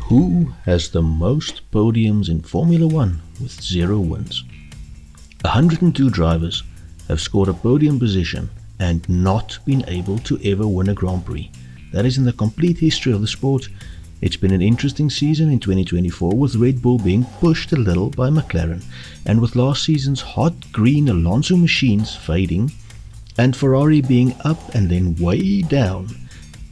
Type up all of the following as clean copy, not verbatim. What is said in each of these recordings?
Who has the most podiums in Formula 1 with 0 wins? 102 drivers have scored a podium position and not been able to ever win a Grand Prix. That is in the complete history of the sport. It's been an interesting season in 2024, with Red Bull being pushed a little by McLaren, and with last season's hot green Alonso machines fading and Ferrari being up and then way down.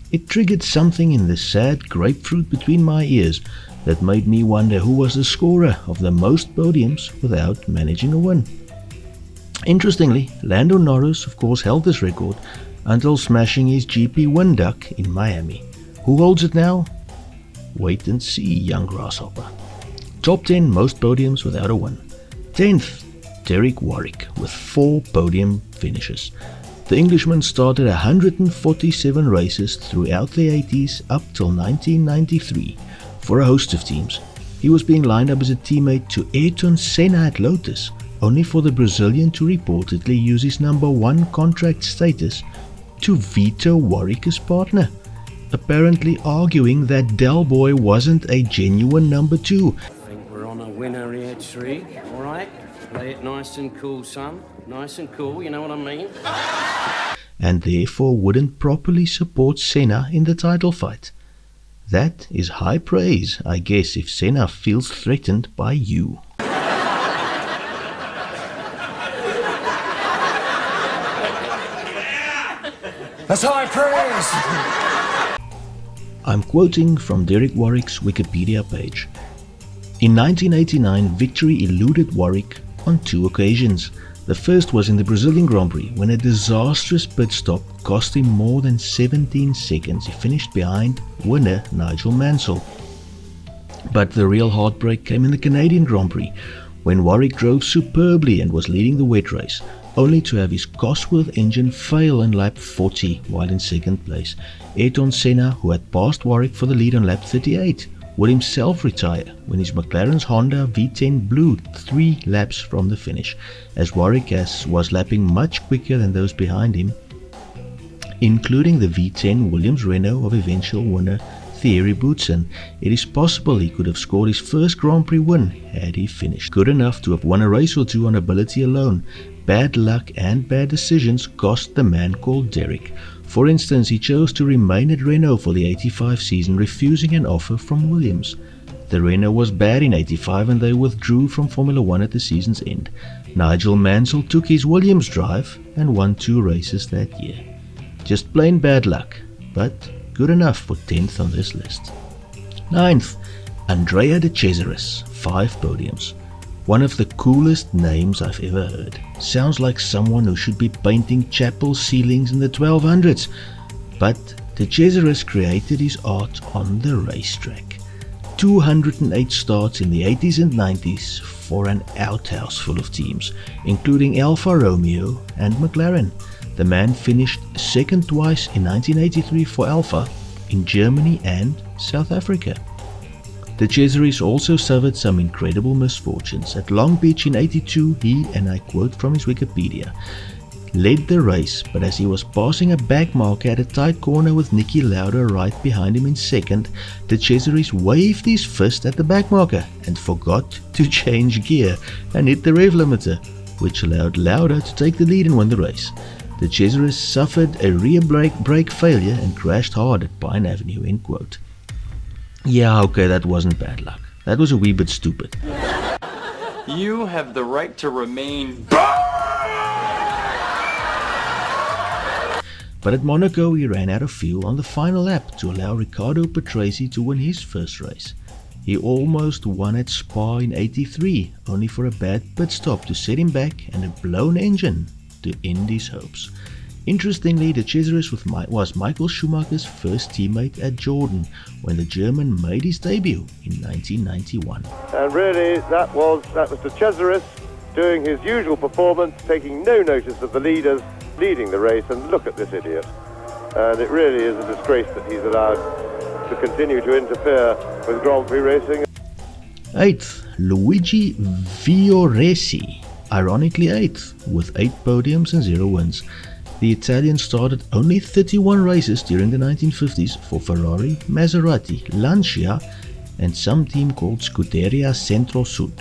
It triggered something in the sad grapefruit between my ears that made me wonder who was the scorer of the most podiums without managing a win. Interestingly, Lando Norris of course held this record until smashing his GP win duck in Miami. Who holds it now? Wait and see, young grasshopper. Top 10 most podiums without a win. 10th, Derek Warwick with 4 podium finishes. The Englishman started 147 races throughout the 80s up till 1993 for a host of teams. He was being lined up as a teammate to Ayrton Senna at Lotus, only for the Brazilian to reportedly use his number 1 contract status to veto Warwick as partner, apparently arguing that Del Boy wasn't a genuine number 2. I think we're on a winner here, Tree. Alright, play it nice and cool, son. Nice and cool, you know what I mean? And therefore wouldn't properly support Senna in the title fight. That is high praise, I guess, if Senna feels threatened by you. That's high praise! I'm quoting from Derek Warwick's Wikipedia page. In 1989, victory eluded Warwick on 2 occasions. The first was in the Brazilian Grand Prix, when a disastrous pit stop cost him more than 17 seconds. He finished behind winner Nigel Mansell. But the real heartbreak came in the Canadian Grand Prix, when Warwick drove superbly and was leading the wet race, only to have his Cosworth engine fail in lap 40 while in second place. Ayrton Senna, who had passed Warwick for the lead on lap 38, would himself retire when his McLaren's Honda V10 blew 3 laps from the finish, as Warwick was lapping much quicker than those behind him, including the V10 Williams Renault of eventual winner Thierry Boutsen. It is possible he could have scored his first Grand Prix win had he finished good enough to have won a race or 2 on ability alone. Bad luck and bad decisions cost the man called Derek. For instance, he chose to remain at Renault for the 85 season, refusing an offer from Williams. The Renault was bad in 85 and they withdrew from Formula 1 at the season's end. Nigel Mansell took his Williams drive and won 2 races that year. Just plain bad luck, but good enough for 10th on this list. 9th, Andrea de Cesaris, 5 podiums. One of the coolest names I've ever heard. Sounds like someone who should be painting chapel ceilings in the 1200s. But de Cesaris created his art on the racetrack. 208 starts in the 80s and 90s for an outhouse full of teams, including Alfa Romeo and McLaren. The man finished second twice in 1983 for Alfa in Germany and South Africa. De Cesaris also suffered some incredible misfortunes. At Long Beach in 82, he, and I quote from his Wikipedia, led the race, but as he was passing a back marker at a tight corner with Niki Lauda right behind him in second, De Cesaris waved his fist at the back marker and forgot to change gear and hit the rev limiter, which allowed Lauda to take the lead and win the race. De Cesaris suffered a rear brake failure and crashed hard at Pine Avenue, end quote. Yeah, okay, that wasn't bad luck. That was a wee bit stupid. You have the right to remain. But at Monaco, he ran out of fuel on the final lap to allow Riccardo Patrese to win his first race. He almost won at Spa in 83, only for a bad pit stop to set him back and a blown engine to end his hopes. Interestingly, De Cesaris was Michael Schumacher's first teammate at Jordan when the German made his debut in 1991. And really, that was De Cesaris doing his usual performance, taking no notice of the leaders leading the race, and look at this idiot. And it really is a disgrace that he's allowed to continue to interfere with Grand Prix racing. 8th, Luigi Villoresi, ironically 8th, with 8 podiums and 0 wins. The Italian started only 31 races during the 1950s for Ferrari, Maserati, Lancia and some team called Scuderia Centro Sud.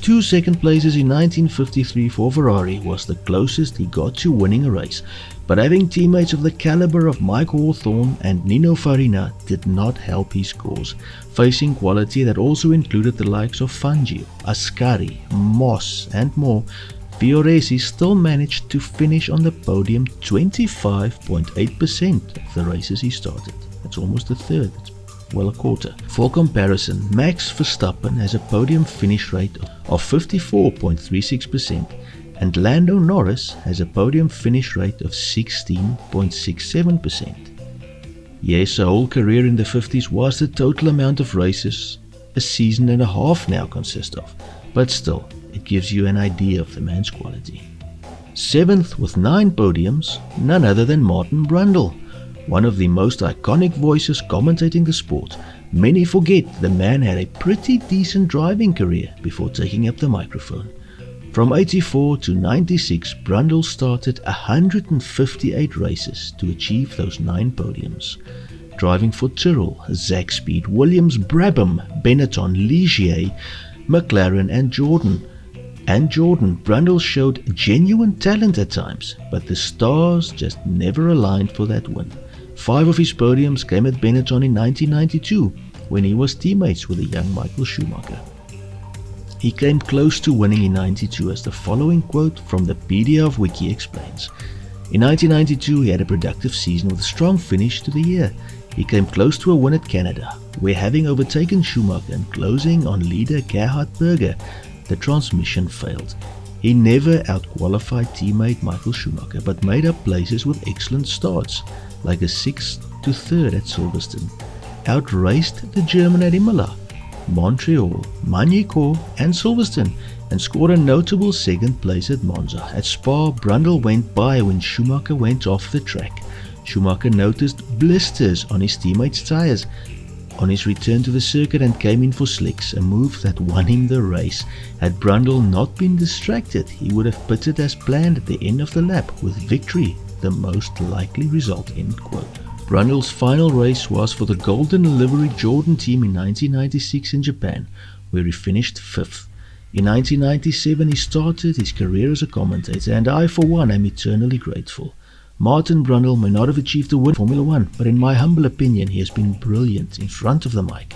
2 second places in 1953 for Ferrari was the closest he got to winning a race, but having teammates of the caliber of Mike Hawthorne and Nino Farina did not help his cause, facing quality that also included the likes of Fangio, Ascari, Moss and more. Villoresi still managed to finish on the podium 25.8% of the races he started. That's almost a third. Well, a quarter. For comparison, Max Verstappen has a podium finish rate of 54.36% and Lando Norris has a podium finish rate of 16.67%. Yes, a whole career in the 50s was the total amount of races a season and a half now consists of, but still, it gives you an idea of the man's quality. 7th with 9 podiums, none other than Martin Brundle. One of the most iconic voices commentating the sport. Many forget the man had a pretty decent driving career before taking up the microphone. From 84 to 96, Brundle started 158 races to achieve those 9 podiums. Driving for Tyrrell, Zakspeed, Williams, Brabham, Benetton, Ligier, McLaren and Jordan. Brundle showed genuine talent at times, but the stars just never aligned for that win. 5 of his podiums came at Benetton in 1992, when he was teammates with the young Michael Schumacher. He came close to winning in 92, as the following quote from the PDF of Wiki explains. In 1992 he had a productive season with a strong finish to the year. He came close to a win at Canada, where having overtaken Schumacher and closing on leader Gerhard Berger, the transmission failed. He never outqualified teammate Michael Schumacher, but made up places with excellent starts, like a 6th to 3rd at Silverstone. Outraced the German at Imola, Montreal, Magny-Cours and Silverstone, and scored a notable 2nd place at Monza. At Spa, Brundle went by when Schumacher went off the track. Schumacher noticed blisters on his teammates' tyres on his return to the circuit and came in for slicks, a move that won him the race. Had Brundle not been distracted, he would have pitted as planned at the end of the lap, with victory the most likely result. End quote. Brundle's final race was for the Golden Livery Jordan team in 1996 in Japan, where he finished 5th. In 1997 he started his career as a commentator, and I for one am eternally grateful. Martin Brundle may not have achieved a win in Formula 1, but in my humble opinion he has been brilliant in front of the mic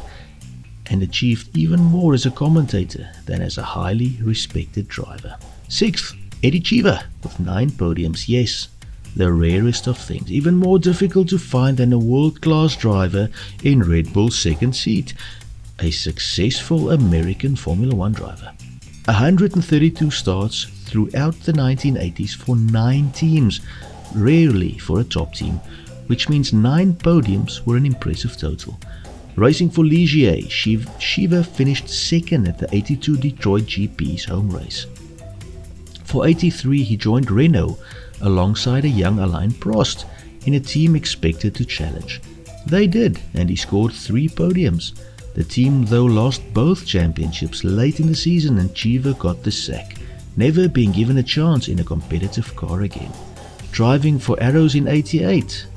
and achieved even more as a commentator than as a highly respected driver. 6th, Eddie Cheever with 9 podiums. Yes, the rarest of things, even more difficult to find than a world-class driver in Red Bull's 2nd seat, a successful American Formula 1 driver. 132 starts throughout the 1980s for 9 teams, rarely for a top team, which means 9 podiums were an impressive total. Racing for Ligier, Cheever finished 2nd at the 82 Detroit GP's home race. For 83 he joined Renault alongside a young Alain Prost in a team expected to challenge. They did, and he scored 3 podiums. The team though lost both championships late in the season, and Cheever got the sack, never being given a chance in a competitive car again. Driving for Arrows in 88,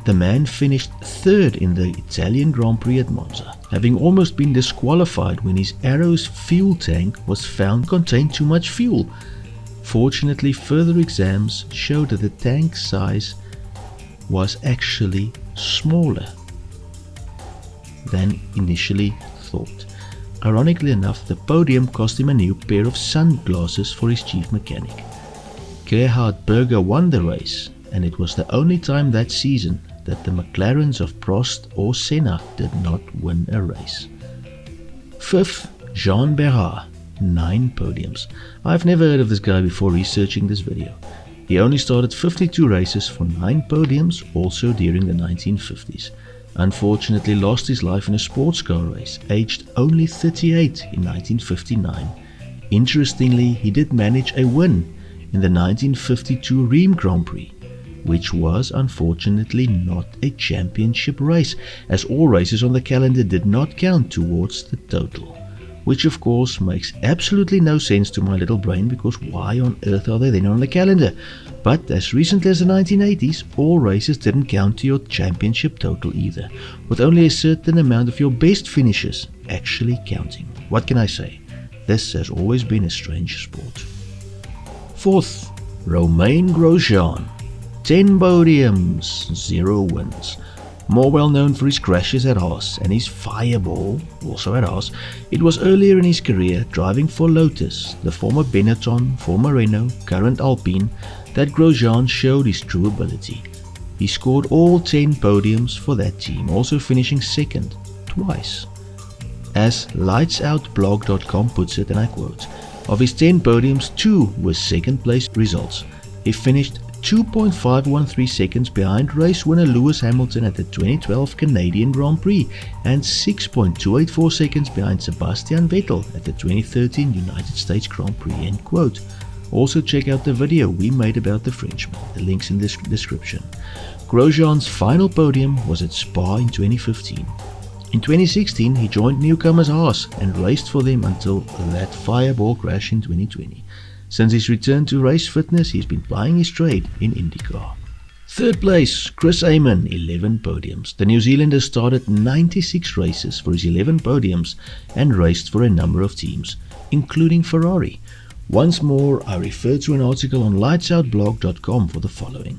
the man finished 3rd in the Italian Grand Prix at Monza, having almost been disqualified when his Arrows fuel tank was found to contain too much fuel. Fortunately, further exams showed that the tank size was actually smaller than initially thought. Ironically enough, the podium cost him a new pair of sunglasses for his chief mechanic. Gerhard Berger won the race, and it was the only time that season that the McLarens of Prost or Senna did not win a race. 5th, Jean Berard, 9 podiums. I've never heard of this guy before researching this video. He only started 52 races for 9 podiums, also during the 1950s. Unfortunately lost his life in a sports car race, aged only 38 in 1959. Interestingly, he did manage a win in the 1952 Rheims Grand Prix, which was unfortunately not a championship race, as all races on the calendar did not count towards the total. which of course makes absolutely no sense to my little brain, because why on earth are they then on the calendar? But as recently as the 1980s, all races didn't count to your championship total either, with only a certain amount of your best finishes actually counting. What can I say? This has always been a strange sport. Fourth, Romain Grosjean. 10 podiums, 0 wins. More well known for his crashes at Haas and his fireball, also at Haas, it was earlier in his career driving for Lotus, the former Benetton, former Renault, current Alpine, that Grosjean showed his true ability. He scored all 10 podiums for that team, also finishing second, twice. As lightsoutblog.com puts it, and I quote, of his 10 podiums, 2 were second place results. He finished 2.513 seconds behind race winner Lewis Hamilton at the 2012 Canadian Grand Prix and 6.284 seconds behind Sebastian Vettel at the 2013 United States Grand Prix. End quote. Also check out the video we made about the Frenchman, the link's in the description. Grosjean's final podium was at Spa in 2015. In 2016 he joined newcomers Haas and raced for them until that fireball crash in 2020. Since his return to race fitness, he's been plying his trade in IndyCar. Third place, Chris Amon, 11 podiums. The New Zealander started 96 races for his 11 podiums and raced for a number of teams, including Ferrari. Once more, I refer to an article on lightsoutblog.com for the following.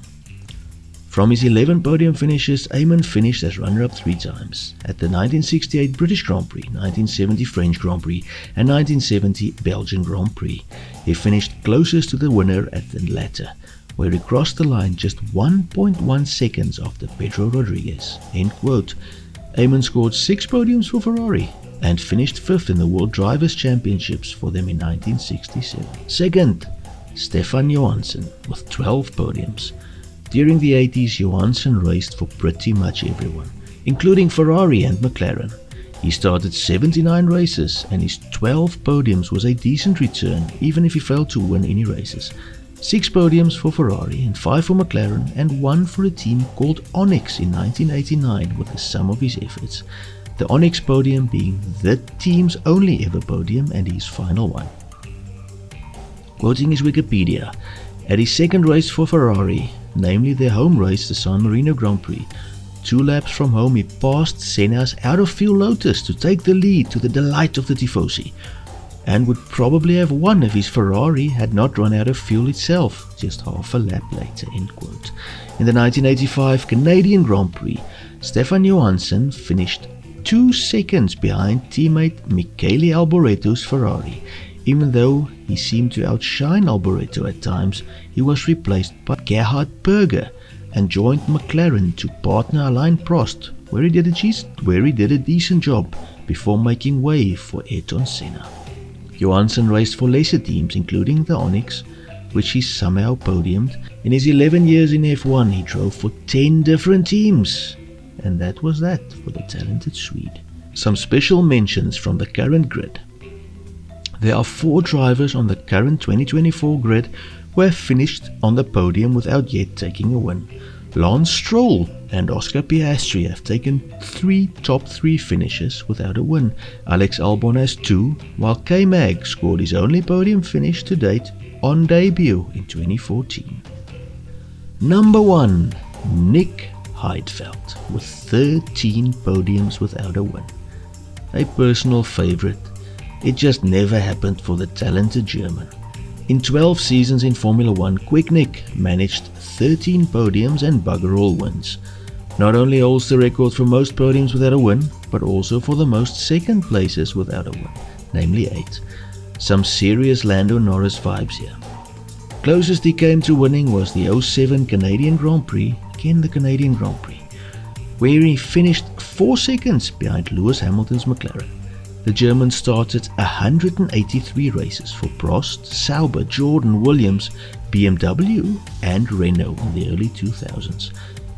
From his 11 podium finishes, Amon finished as runner-up 3 times at the 1968 British Grand Prix, 1970 French Grand Prix and 1970 Belgian Grand Prix. He finished closest to the winner at the latter, where he crossed the line just 1.1 seconds after Pedro Rodriguez. End quote. Amon scored 6 podiums for Ferrari and finished 5th in the World Drivers' Championships for them in 1967. Second, Stefan Johansson with 12 podiums. During the 80s, Johansson raced for pretty much everyone, including Ferrari and McLaren. He started 79 races and his 12 podiums was a decent return, even if he failed to win any races. 6 podiums for Ferrari and 5 for McLaren and 1 for a team called Onyx in 1989 with the sum of his efforts. The Onyx podium being the team's only ever podium and his final one. Quoting his Wikipedia, at his second race for Ferrari, namely their home race, the San Marino Grand Prix, 2 laps from home he passed Senna's out-of-fuel Lotus to take the lead, to the delight of the Tifosi, and would probably have won if his Ferrari had not run out of fuel itself just half a lap later. End quote. In the 1985 Canadian Grand Prix, Stefan Johansson finished 2 seconds behind teammate Michele Alboretto's Ferrari. Even though he seemed to outshine Alboreto at times, he was replaced by Gerhard Berger and joined McLaren to partner Alain Prost, where he did a decent job before making way for Ayrton Senna. Johansson raced for lesser teams, including the Onyx, which he somehow podiumed. In his 11 years in F1, he drove for 10 different teams. And that was that for the talented Swede. Some special mentions from the current grid. There are 4 drivers on the current 2024 grid who have finished on the podium without yet taking a win. Lance Stroll and Oscar Piastri have taken 3 top 3 finishes without a win. Alex Albon has 2, while K-Mag scored his only podium finish to date on debut in 2014. Number 1, Nic Heidfeld with 13 podiums without a win. A personal favorite. It just never happened for the talented German. In 12 seasons in Formula 1, Quick Nick managed 13 podiums and bugger all wins. Not only holds the record for most podiums without a win, but also for the most second places without a win, namely 8. Some serious Lando Norris vibes here. Closest he came to winning was the 07 Canadian Grand Prix, again the Canadian Grand Prix, where he finished 4 seconds behind Lewis Hamilton's McLaren. The German started 183 races for Prost, Sauber, Jordan, Williams, BMW and Renault in the early 2000s.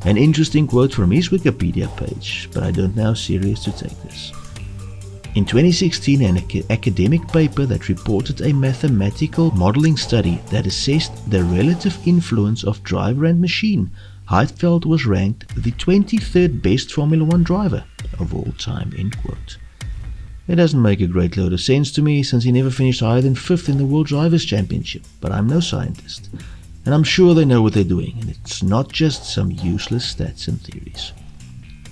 An interesting quote from his Wikipedia page, but I don't know how serious to take this. In 2016, an academic paper that reported a mathematical modeling study that assessed the relative influence of driver and machine, Heidfeld was ranked the 23rd best Formula 1 driver of all time. End quote. It doesn't make a great load of sense to me, since he never finished higher than 5th in the World Drivers' Championship, but I'm no scientist, and I'm sure they know what they're doing, and it's not just some useless stats and theories.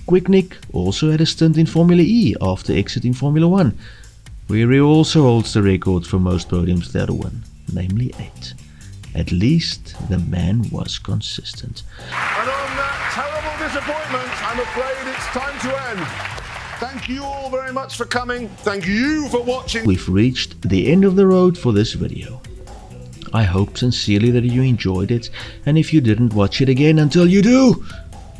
Quick Nic also had a stint in Formula E after exiting Formula 1, where he also holds the record for most podiums without a win, namely 8. At least the man was consistent. And on that terrible disappointment, I'm afraid it's time to end. Thank you all very much for coming. Thank you for watching. We've reached the end of the road for this video. I hope sincerely that you enjoyed it, and if you didn't, watch it again until you do.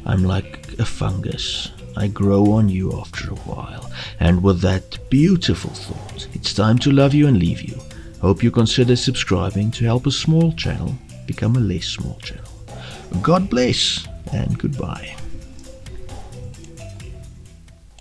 I'm like a fungus. I grow on you after a while. And with that beautiful thought, it's time to love you and leave you. Hope you consider subscribing to help a small channel become a less small channel. God bless and goodbye.